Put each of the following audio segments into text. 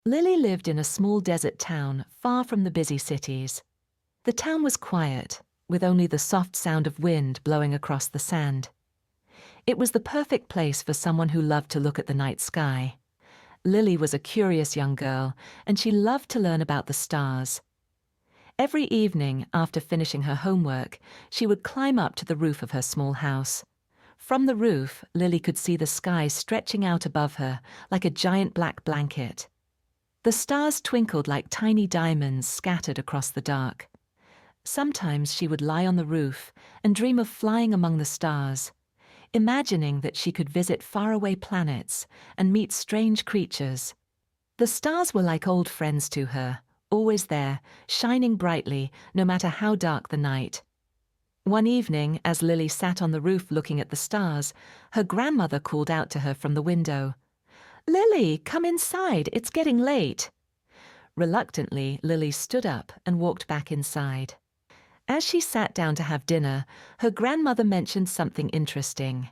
Lily lived in a small desert town far from the busy cities. The town was quiet, with only the soft sound of wind blowing across the sand. It was the perfect place for someone who loved to look at the night sky. Lily was a curious young girl, and she loved to learn about the stars. Every evening, after finishing her homework, she would climb up to the roof of her small house. From the roof, Lily could see the sky stretching out above her like a giant black blanket. The stars twinkled like tiny diamonds scattered across the dark. Sometimes she would lie on the roof and dream of flying among the stars, imagining that she could visit faraway planets and meet strange creatures. The stars were like old friends to her, always there, shining brightly, no matter how dark the night. One evening, as Lily sat on the roof looking at the stars, her grandmother called out to her from the window, "Lily, come inside, it's getting late." Reluctantly, Lily stood up and walked back inside. As she sat down to have dinner, her grandmother mentioned something interesting.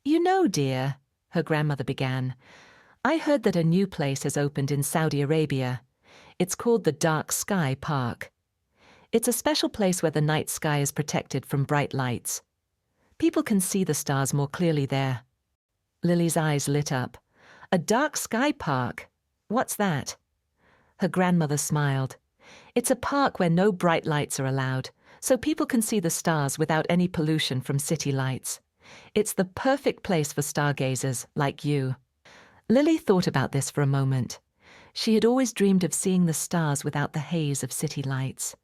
"You know, dear," her grandmother began, "I heard that a new place has opened in Saudi Arabia. It's called the Dark Sky Park. It's a special place where the night sky is protected from bright lights. People can see the stars more clearly there." Lily's eyes lit up. "A dark sky park? What's that?" Her grandmother smiled. "It's a park where no bright lights are allowed, so people can see the stars without any pollution from city lights. It's the perfect place for stargazers like you." Lily thought about this for a moment. She had always dreamed of seeing the stars without the haze of city lights.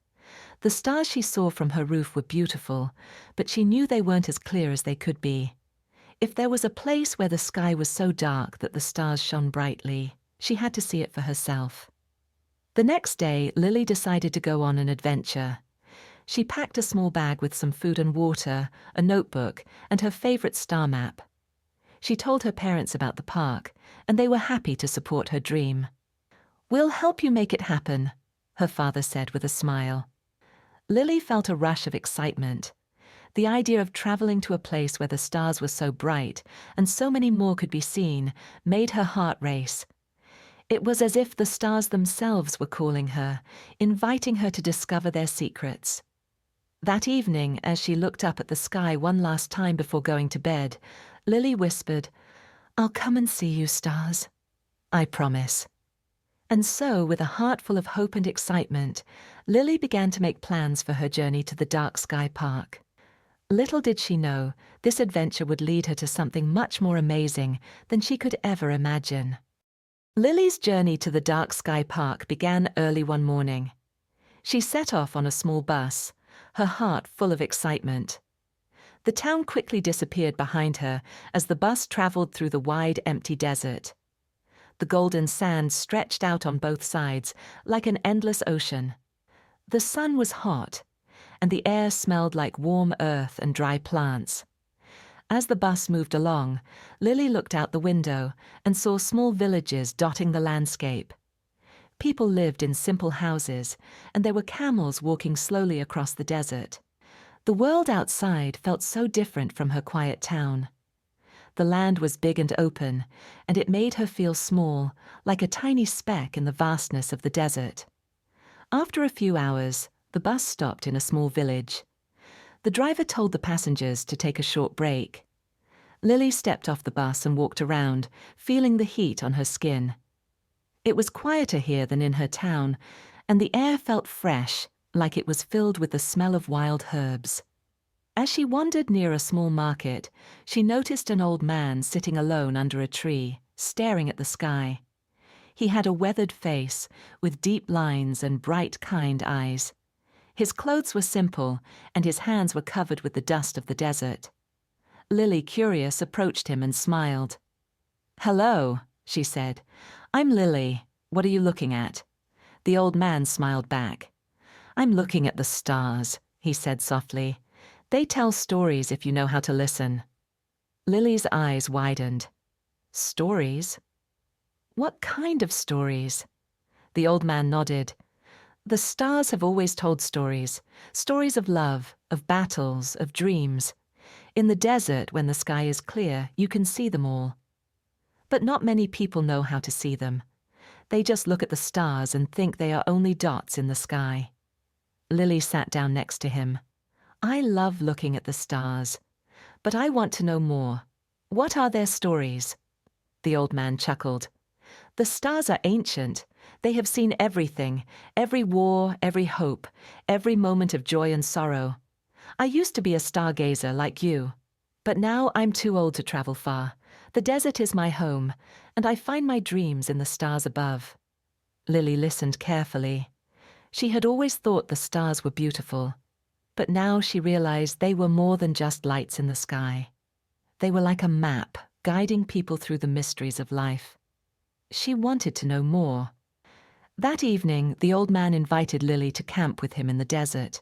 The stars she saw from her roof were beautiful, but she knew they weren't as clear as they could be. If there was a place where the sky was so dark that the stars shone brightly, she had to see it for herself. The next day, Lily decided to go on an adventure. She packed a small bag with some food and water, a notebook, and her favorite star map. She told her parents about the park, and they were happy to support her dream. "We'll help you make it happen," her father said with a smile. Lily felt a rush of excitement. The idea of traveling to a place where the stars were so bright and so many more could be seen made her heart race. It was as if the stars themselves were calling her, inviting her to discover their secrets. That evening, as she looked up at the sky one last time before going to bed, Lily whispered, "I'll come and see you, stars. I promise." And so, with a heart full of hope and excitement, Lily began to make plans for her journey to the Dark Sky Park. Little did she know, this adventure would lead her to something much more amazing than she could ever imagine. Lily's journey to the Dark Sky Park began early one morning. She set off on a small bus, her heart full of excitement. The town quickly disappeared behind her as the bus traveled through the wide, empty desert. The golden sand stretched out on both sides like an endless ocean. The sun was hot, and the air smelled like warm earth and dry plants. As the bus moved along, Lily looked out the window and saw small villages dotting the landscape. People lived in simple houses, and there were camels walking slowly across the desert. The world outside felt so different from her quiet town. The land was big and open, and it made her feel small, like a tiny speck in the vastness of the desert. After a few hours, the bus stopped in a small village. The driver told the passengers to take a short break. Lily stepped off the bus and walked around, feeling the heat on her skin. It was quieter here than in her town, and the air felt fresh, like it was filled with the smell of wild herbs. As she wandered near a small market, she noticed an old man sitting alone under a tree, staring at the sky. He had a weathered face, with deep lines and bright, kind eyes. His clothes were simple, and his hands were covered with the dust of the desert. Lily, curious, approached him and smiled. "Hello," she said. "I'm Lily. What are you looking at?" The old man smiled back. "I'm looking at the stars," he said softly. "They tell stories if you know how to listen." Lily's eyes widened. "Stories? What kind of stories?" The old man nodded. "The stars have always told stories, stories of love, of battles, of dreams. In the desert, when the sky is clear, you can see them all. But not many people know how to see them. They just look at the stars and think they are only dots in the sky. Lily sat down next to him. I love looking at the stars, but I want to know more. What are their stories? The old man chuckled. The stars are ancient. They have seen everything, every war, every hope, every moment of joy and sorrow. I used to be a stargazer like you, but now I'm too old to travel far. The desert is my home, and I find my dreams in the stars above. Lily listened carefully. She had always thought the stars were beautiful, but now she realized they were more than just lights in the sky. They were like a map, guiding people through the mysteries of life. She wanted to know more. That evening, the old man invited Lily to camp with him in the desert.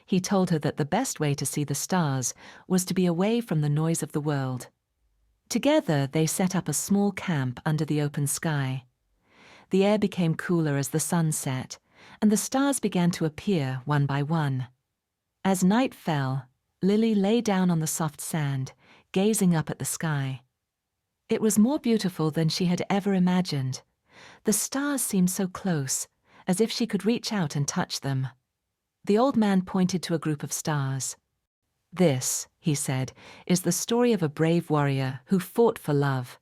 He told her that the best way to see the stars was to be away from the noise of the world. Together, they set up a small camp under the open sky. The air became cooler as the sun set, and the stars began to appear one by one. As night fell, Lily lay down on the soft sand, gazing up at the sky. It was more beautiful than she had ever imagined. The stars seemed so close, as if she could reach out and touch them. The old man pointed to a group of stars. This, he said, is the story of a brave warrior who fought for love.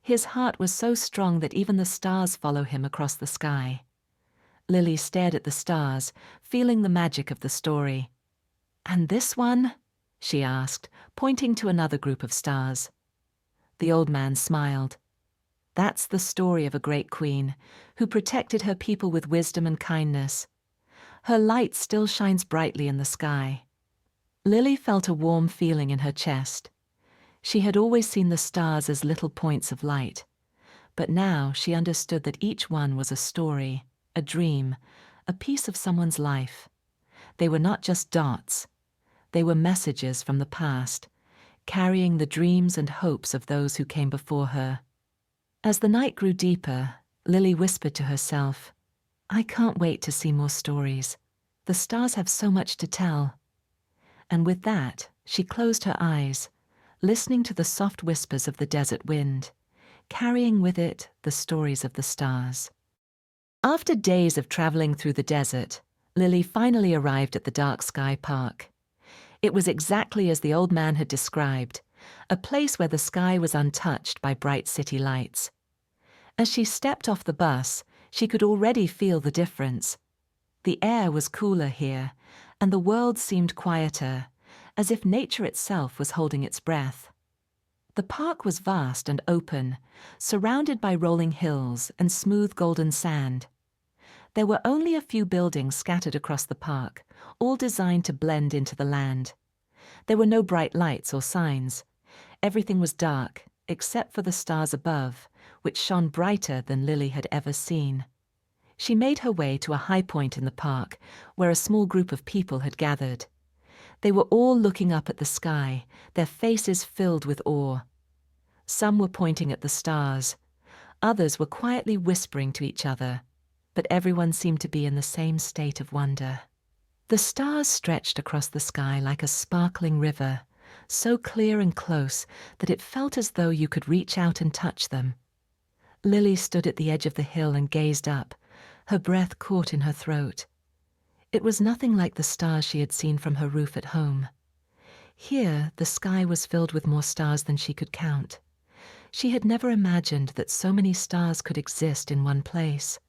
His heart was so strong that even the stars follow him across the sky. Lily stared at the stars, feeling the magic of the story. And this one? She asked, pointing to another group of stars. The old man smiled. That's the story of a great queen who protected her people with wisdom and kindness. Her light still shines brightly in the sky. Lily felt a warm feeling in her chest. She had always seen the stars as little points of light, but now she understood that each one was a story, a dream, a piece of someone's life. They were not just dots. They were messages from the past, carrying the dreams and hopes of those who came before her. As the night grew deeper, Lily whispered to herself, I can't wait to see more stories. The stars have so much to tell. And with that, she closed her eyes, listening to the soft whispers of the desert wind, carrying with it the stories of the stars. After days of traveling through the desert, Lily finally arrived at the Dark Sky Park. It was exactly as the old man had described, a place where the sky was untouched by bright city lights. As she stepped off the bus, she could already feel the difference. The air was cooler here, and the world seemed quieter, as if nature itself was holding its breath. The park was vast and open, surrounded by rolling hills and smooth golden sand. There were only a few buildings scattered across the park, all designed to blend into the land. There were no bright lights or signs. Everything was dark, except for the stars above, which shone brighter than Lily had ever seen. She made her way to a high point in the park, where a small group of people had gathered. They were all looking up at the sky, their faces filled with awe. Some were pointing at the stars. Others were quietly whispering to each other, but everyone seemed to be in the same state of wonder. The stars stretched across the sky like a sparkling river, so clear and close that it felt as though you could reach out and touch them. Lily stood at the edge of the hill and gazed up, her breath caught in her throat. It was nothing like the stars she had seen from her roof at home. Here, the sky was filled with more stars than she could count. She had never imagined that so many stars could exist in one place.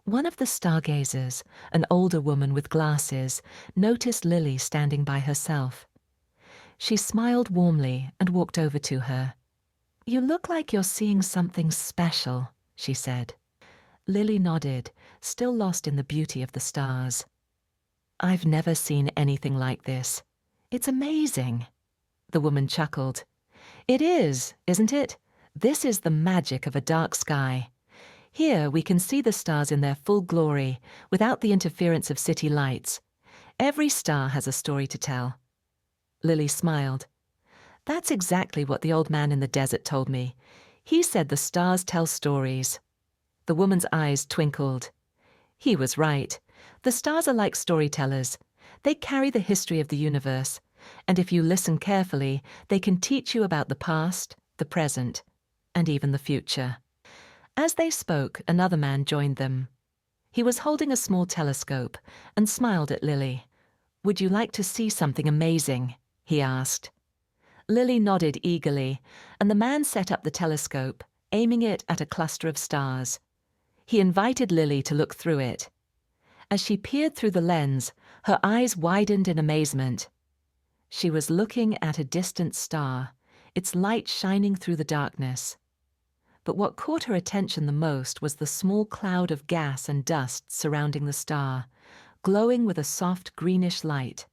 One of the stargazers, an older woman with glasses, noticed Lily standing by herself. She smiled warmly and walked over to her. "You look like you're seeing something special," she said. Lily nodded, still lost in the beauty of the stars. "I've never seen anything like this. It's amazing." The woman chuckled. "It is, isn't it? This is the magic of a dark sky. Here we can see the stars in their full glory, without the interference of city lights. Every star has a story to tell." Lily smiled. "That's exactly what the old man in the desert told me. He said the stars tell stories." The woman's eyes twinkled. He was right. The stars are like storytellers. They carry the history of the universe, and if you listen carefully, they can teach you about the past, the present, and even the future. As they spoke, another man joined them. He was holding a small telescope and smiled at Lily. "Would you like to see something amazing?" he asked. Lily nodded eagerly, and the man set up the telescope, aiming it at a cluster of stars. He invited Lily to look through it. As she peered through the lens, her eyes widened in amazement. She was looking at a distant star, its light shining through the darkness. But what caught her attention the most was the small cloud of gas and dust surrounding the star, glowing with a soft greenish light.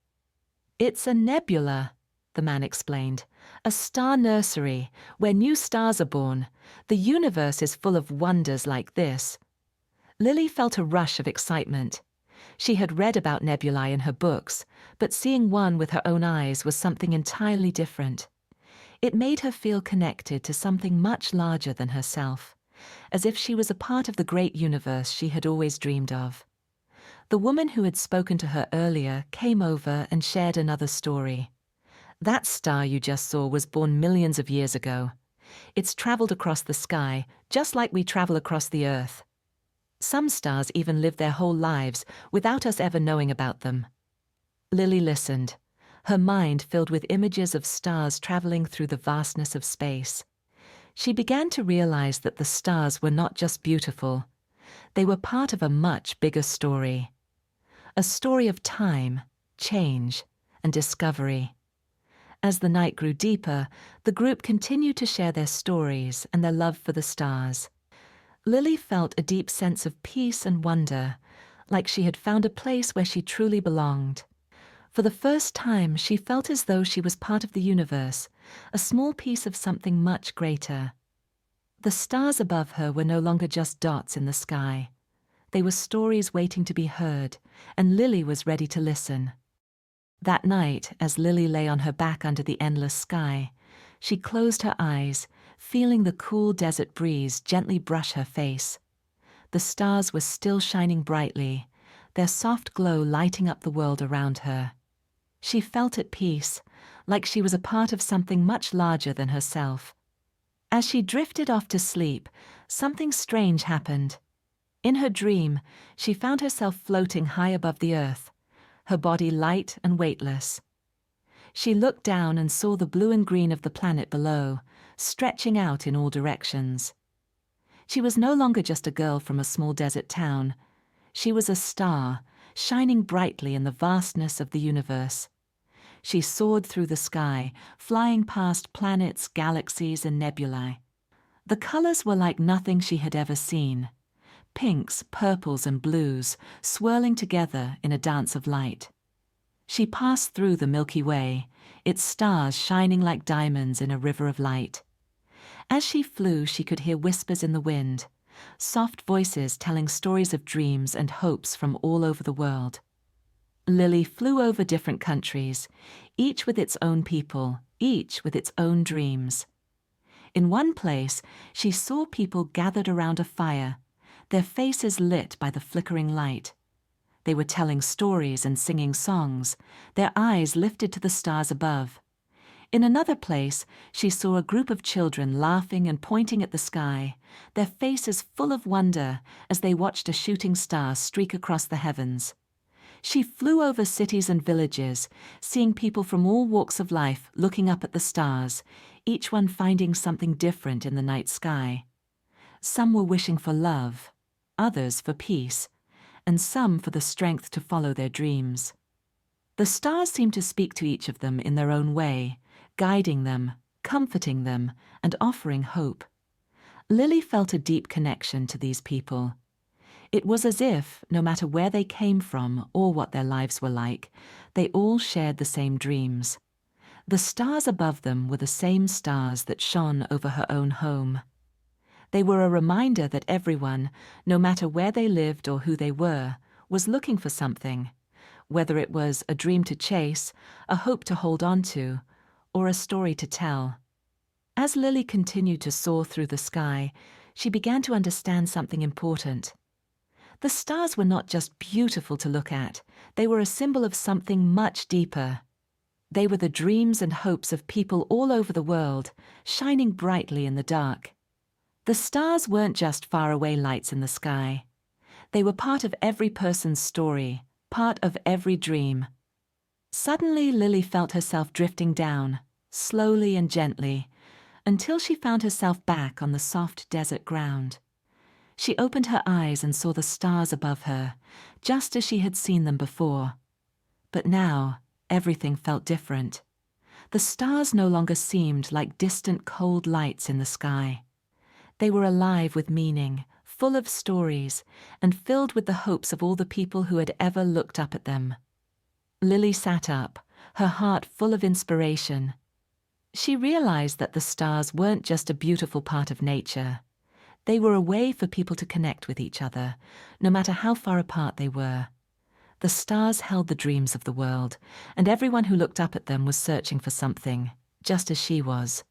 "It's a nebula," the man explained. "A star nursery, where new stars are born. The universe is full of wonders like this." Lily felt a rush of excitement. She had read about nebulae in her books, but seeing one with her own eyes was something entirely different. It made her feel connected to something much larger than herself, as if she was a part of the great universe she had always dreamed of. The woman who had spoken to her earlier came over and shared another story. "That star you just saw was born millions of years ago. It's traveled across the sky, just like we travel across the Earth. Some stars even live their whole lives without us ever knowing about them." Lily listened, her mind filled with images of stars traveling through the vastness of space. She began to realize that the stars were not just beautiful. They were part of a much bigger story. A story of time, change, and discovery. As the night grew deeper, the group continued to share their stories and their love for the stars. Lily felt a deep sense of peace and wonder, like she had found a place where she truly belonged. For the first time, she felt as though she was part of the universe, a small piece of something much greater. The stars above her were no longer just dots in the sky. They were stories waiting to be heard, and Lily was ready to listen. That night, as Lily lay on her back under the endless sky, she closed her eyes, feeling the cool desert breeze gently brush her face. The stars were still shining brightly, their soft glow lighting up the world around her. She felt at peace, like she was a part of something much larger than herself. As she drifted off to sleep, something strange happened. In her dream, she found herself floating high above the earth, her body light and weightless. She looked down and saw the blue and green of the planet below, stretching out in all directions. She was no longer just a girl from a small desert town. She was a star, shining brightly in the vastness of the universe. She soared through the sky, flying past planets, galaxies, and nebulae. The colors were like nothing she had ever seen. Pinks, purples, and blues, swirling together in a dance of light. She passed through the Milky Way, its stars shining like diamonds in a river of light. As she flew, she could hear whispers in the wind, soft voices telling stories of dreams and hopes from all over the world. Lily flew over different countries, each with its own people, each with its own dreams. In one place, she saw people gathered around a fire, their faces lit by the flickering light. They were telling stories and singing songs, their eyes lifted to the stars above. In another place, she saw a group of children laughing and pointing at the sky, their faces full of wonder as they watched a shooting star streak across the heavens. She flew over cities and villages, seeing people from all walks of life looking up at the stars, each one finding something different in the night sky. Some were wishing for love, others for peace, and some for the strength to follow their dreams. The stars seemed to speak to each of them in their own way, guiding them, comforting them, and offering hope. Lily felt a deep connection to these people. It was as if, no matter where they came from or what their lives were like, they all shared the same dreams. The stars above them were the same stars that shone over her own home. They were a reminder that everyone, no matter where they lived or who they were, was looking for something, whether it was a dream to chase, a hope to hold on to, or a story to tell. As Lily continued to soar through the sky, she began to understand something important. The stars were not just beautiful to look at, they were a symbol of something much deeper. They were the dreams and hopes of people all over the world, shining brightly in the dark. The stars weren't just faraway lights in the sky. They were part of every person's story, part of every dream. Suddenly, Lily felt herself drifting down, slowly and gently, until she found herself back on the soft desert ground. She opened her eyes and saw the stars above her, just as she had seen them before. But now, everything felt different. The stars no longer seemed like distant cold lights in the sky. They were alive with meaning, full of stories, and filled with the hopes of all the people who had ever looked up at them. Lily sat up, her heart full of inspiration. She realized that the stars weren't just a beautiful part of nature. They were a way for people to connect with each other, no matter how far apart they were. The stars held the dreams of the world, and everyone who looked up at them was searching for something, just as she was.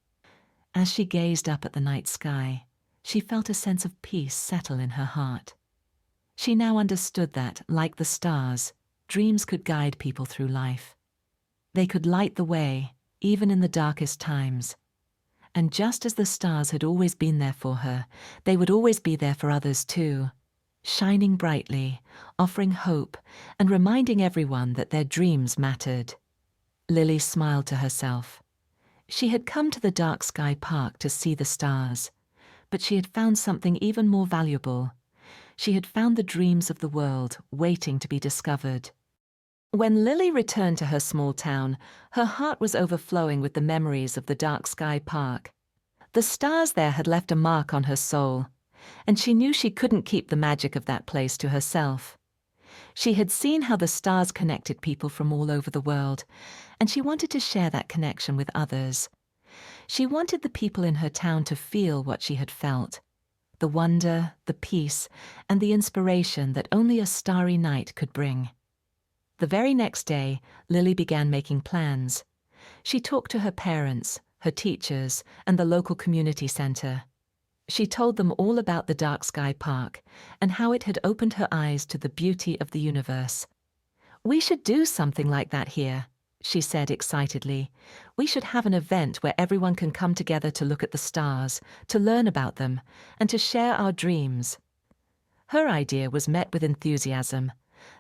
As she gazed up at the night sky, she felt a sense of peace settle in her heart. She now understood that, like the stars, dreams could guide people through life. They could light the way, even in the darkest times. And just as the stars had always been there for her, they would always be there for others too, shining brightly, offering hope, and reminding everyone that their dreams mattered. Lily smiled to herself. She had come to the dark sky park to see the stars, but she had found something even more valuable. She had found the dreams of the world waiting to be discovered. When Lily returned to her small town, her heart was overflowing with the memories of the dark sky park. The stars there had left a mark on her soul, and she knew she couldn't keep the magic of that place to herself. She had seen how the stars connected people from all over the world, and she wanted to share that connection with others. She wanted the people in her town to feel what she had felt, the wonder, the peace, and the inspiration that only a starry night could bring. The very next day, Lily began making plans. She talked to her parents, her teachers, and the local community center. She told them all about the dark sky park and how it had opened her eyes to the beauty of the universe. "We should do something like that here," she said excitedly. "We should have an event where everyone can come together to look at the stars, to learn about them, and to share our dreams." Her idea was met with enthusiasm.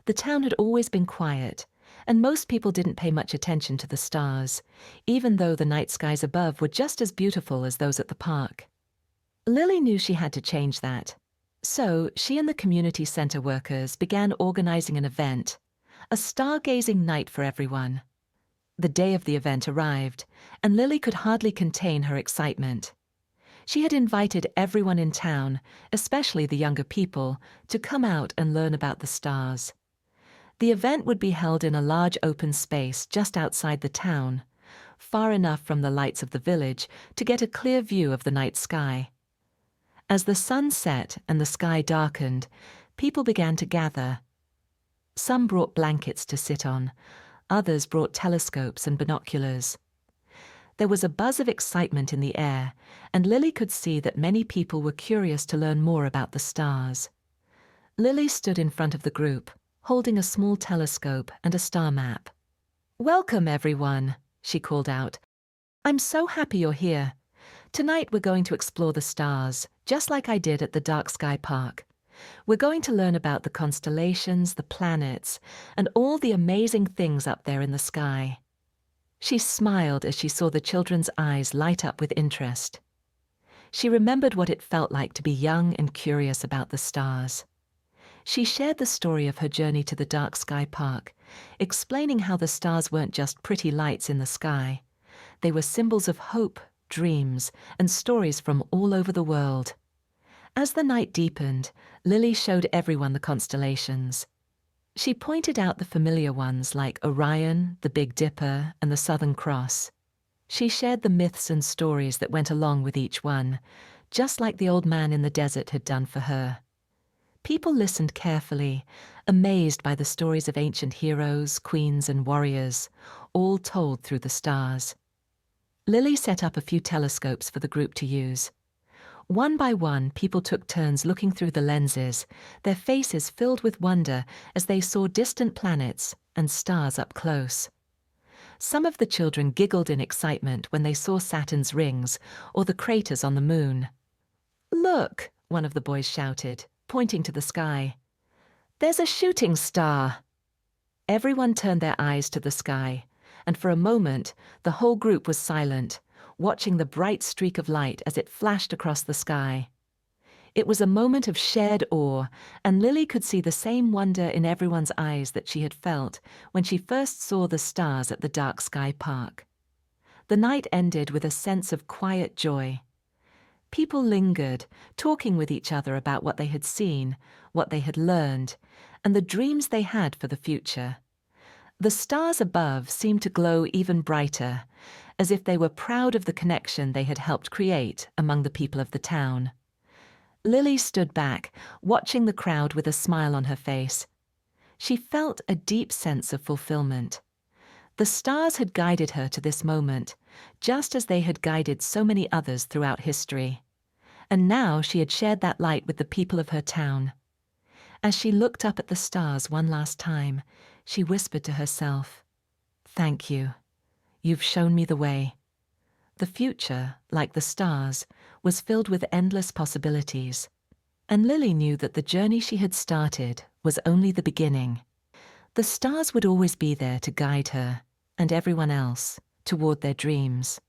The town had always been quiet, and most people didn't pay much attention to the stars, even though the night skies above were just as beautiful as those at the park. Lily knew she had to change that. So she and the community center workers began organizing an event, a stargazing night for everyone. The day of the event arrived, and Lily could hardly contain her excitement. She had invited everyone in town, especially the younger people, to come out and learn about the stars. The event would be held in a large open space just outside the town, far enough from the lights of the village to get a clear view of the night sky. As the sun set and the sky darkened, people began to gather. Some brought blankets to sit on, others brought telescopes and binoculars. There was a buzz of excitement in the air, and Lily could see that many people were curious to learn more about the stars. Lily stood in front of the group, holding a small telescope and a star map. "Welcome, everyone," she called out. "I'm so happy you're here. Tonight we're going to explore the stars, just like I did at the Dark Sky Park. We're going to learn about the constellations, the planets, and all the amazing things up there in the sky." She smiled as she saw the children's eyes light up with interest. She remembered what it felt like to be young and curious about the stars. She shared the story of her journey to the Dark Sky Park, explaining how the stars weren't just pretty lights in the sky. They were symbols of hope, dreams, and stories from all over the world. As the night deepened, Lily showed everyone the constellations. She pointed out the familiar ones like Orion, the Big Dipper, and the Southern Cross. She shared the myths and stories that went along with each one, just like the old man in the desert had done for her. People listened carefully, amazed by the stories of ancient heroes, queens, and warriors, all told through the stars. Lily set up a few telescopes for the group to use. One by one, people took turns looking through the lenses, their faces filled with wonder as they saw distant planets and stars up close. Some of the children giggled in excitement when they saw Saturn's rings or the craters on the moon. Look, one of the boys shouted, pointing to the sky. There's a shooting star. Everyone turned their eyes to the sky, and for a moment, the whole group was silent, watching the bright streak of light as it flashed across the sky. It was a moment of shared awe, and Lily could see the same wonder in everyone's eyes that she had felt when she first saw the stars at the dark sky park. The night ended with a sense of quiet joy. People lingered, talking with each other about what they had seen, what they had learned, and the dreams they had for the future. The stars above seemed to glow even brighter, as if they were proud of the connection they had helped create among the people of the town. Lily stood back, watching the crowd with a smile on her face. She felt a deep sense of fulfillment. The stars had guided her to this moment, just as they had guided so many others throughout history. And now she had shared that light with the people of her town. As she looked up at the stars one last time, she whispered to herself, "Thank you. You've shown me the way." The future, like the stars, was filled with endless possibilities. And Lily knew that the journey she had started was only the beginning. The stars would always be there to guide her, and everyone else, toward their dreams.